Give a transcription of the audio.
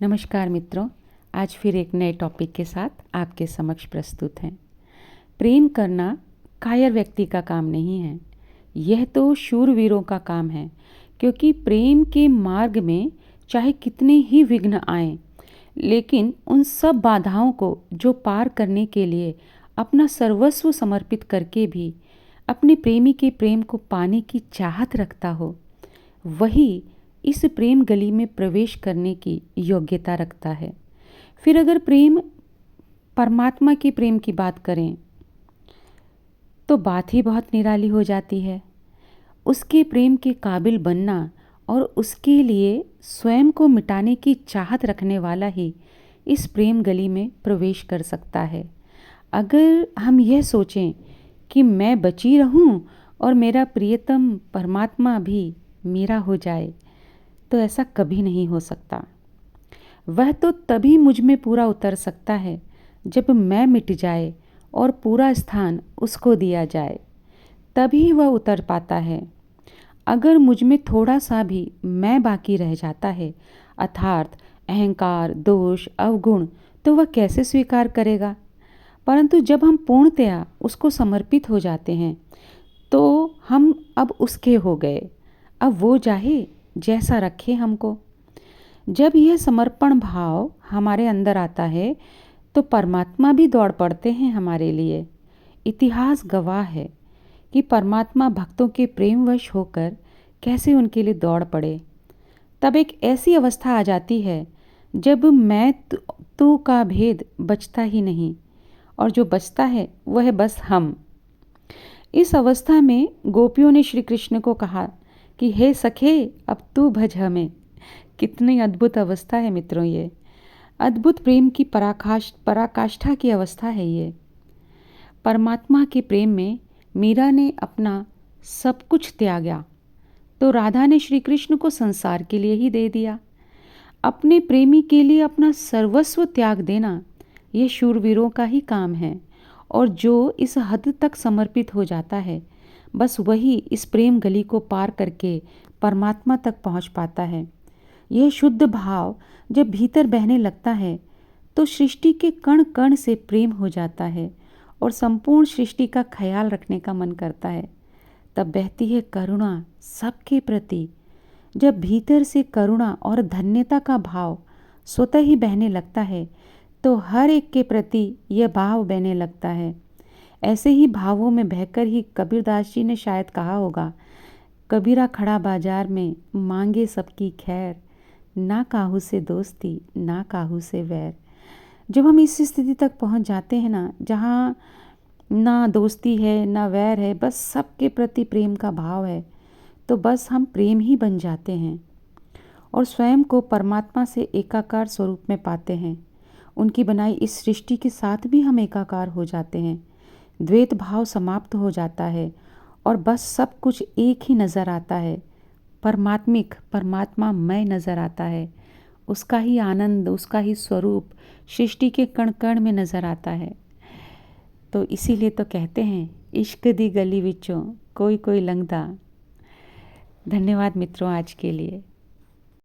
नमस्कार मित्रों, आज फिर एक नए टॉपिक के साथ आपके समक्ष प्रस्तुत हैं। प्रेम करना कायर व्यक्ति का काम नहीं है, यह तो शूरवीरों का काम है, क्योंकि प्रेम के मार्ग में चाहे कितने ही विघ्न आएं, लेकिन उन सब बाधाओं को जो पार करने के लिए अपना सर्वस्व समर्पित करके भी अपने प्रेमी के प्रेम को पाने की चाहत रखता हो, वही इस प्रेम गली में प्रवेश करने की योग्यता रखता है। फिर अगर परमात्मा के प्रेम की बात करें तो बात ही बहुत निराली हो जाती है। उसके प्रेम के काबिल बनना और उसके लिए स्वयं को मिटाने की चाहत रखने वाला ही इस प्रेम गली में प्रवेश कर सकता है। अगर हम यह सोचें कि मैं बची रहूं और मेरा प्रियतम परमात्मा भी मेरा हो जाए, तो ऐसा कभी नहीं हो सकता। वह तो तभी मुझ में पूरा उतर सकता है जब मैं मिट जाए और पूरा स्थान उसको दिया जाए, तभी वह उतर पाता है। अगर मुझ में थोड़ा सा भी मैं बाकी रह जाता है, अर्थात अहंकार, दोष, अवगुण, तो वह कैसे स्वीकार करेगा। परंतु जब हम पूर्णतया उसको समर्पित हो जाते हैं तो हम अब उसके हो गए। अब वो चाहे जैसा रखे हमको। जब यह समर्पण भाव हमारे अंदर आता है तो परमात्मा भी दौड़ पड़ते हैं हमारे लिए। इतिहास गवाह है कि परमात्मा भक्तों के प्रेमवश होकर कैसे उनके लिए दौड़ पड़े। तब एक ऐसी अवस्था आ जाती है जब मैं तू का भेद बचता ही नहीं, और जो बचता है वह बस हम। इस अवस्था में गोपियों ने श्री कृष्ण को कहा कि हे सखे, अब तू भज हमें। कितनी अद्भुत अवस्था है मित्रों, ये अद्भुत प्रेम की पराकाष्ठा की अवस्था है ये। परमात्मा के प्रेम में मीरा ने अपना सब कुछ त्यागा तो राधा ने श्री कृष्ण को संसार के लिए ही दे दिया। अपने प्रेमी के लिए अपना सर्वस्व त्याग देना यह शूरवीरों का ही काम है, और जो इस हद तक समर्पित हो जाता है, बस वही इस प्रेम गली को पार करके परमात्मा तक पहुंच पाता है। यह शुद्ध भाव जब भीतर बहने लगता है तो सृष्टि के कण कण से प्रेम हो जाता है और संपूर्ण सृष्टि का ख्याल रखने का मन करता है। तब बहती है करुणा सबके प्रति। जब भीतर से करुणा और धन्यता का भाव स्वतः ही बहने लगता है तो हर एक के प्रति यह भाव बहने लगता है। ऐसे ही भावों में बहकर ही कबीरदास जी ने शायद कहा होगा, कबीरा खड़ा बाजार में मांगे सबकी खैर, ना काहू से दोस्ती ना काहू से वैर। जब हम इस स्थिति तक पहुंच जाते हैं ना, जहाँ ना दोस्ती है ना वैर है, बस सबके प्रति प्रेम का भाव है, तो बस हम प्रेम ही बन जाते हैं और स्वयं को परमात्मा से एकाकार स्वरूप में पाते हैं। उनकी बनाई इस सृष्टि के साथ भी हम एकाकार हो जाते हैं। द्वैत भाव समाप्त हो जाता है और बस सब कुछ एक ही नज़र आता है। परमात्मा मैं नज़र आता है। उसका ही आनंद, उसका ही स्वरूप सृष्टि के कण कण में नज़र आता है। तो इसीलिए तो कहते हैं, इश्क दी गली विचों कोई कोई लंघदा। धन्यवाद मित्रों आज के लिए।